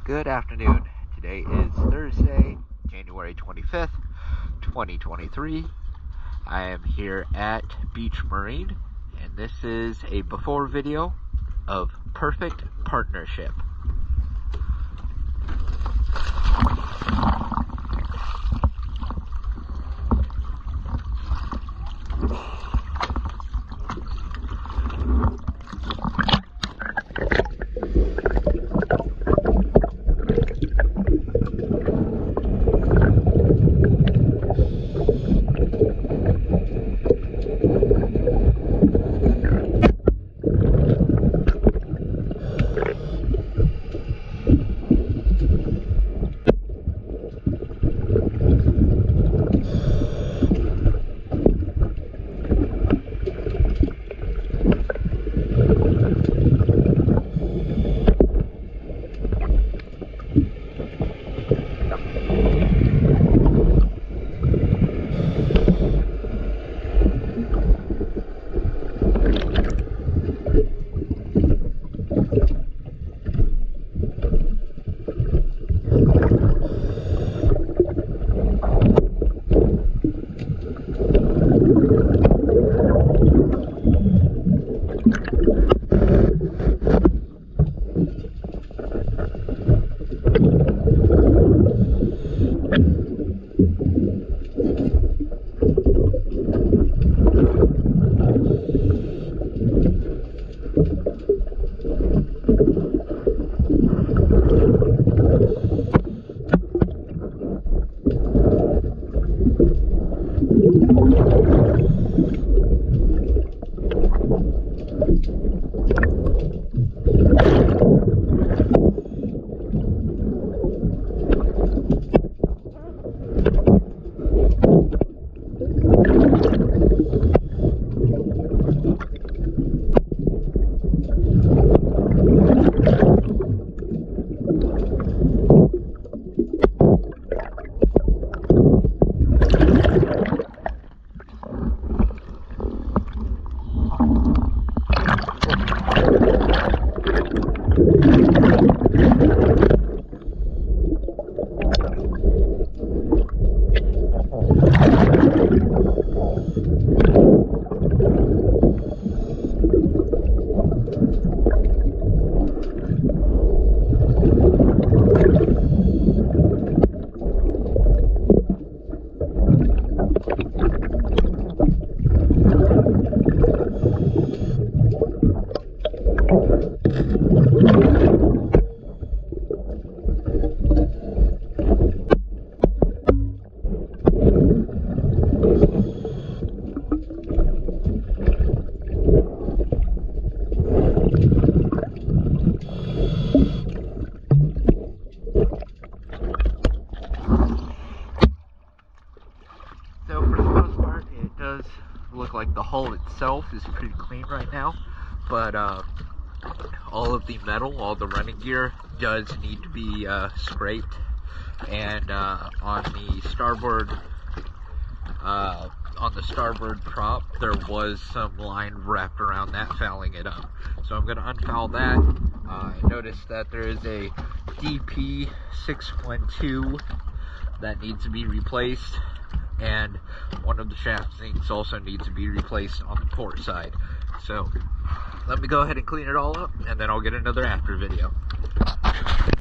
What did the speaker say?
Good afternoon. Today is Thursday, January 25th, 2023. I am here at Beach Marine, and this is a before video of Perfect Partnership. So for the most part, it does look like the hull itself is pretty clean right now, but all of the metal, all the running gear does need to be scraped, and on the starboard prop there was some line wrapped around that, fouling it up. So I'm going to unfoul that. I noticed that there is a DP 612 that needs to be replaced, and one of the shaft sinks also needs to be replaced on the port side. So let me go ahead and clean it all up, and then I'll get another after video.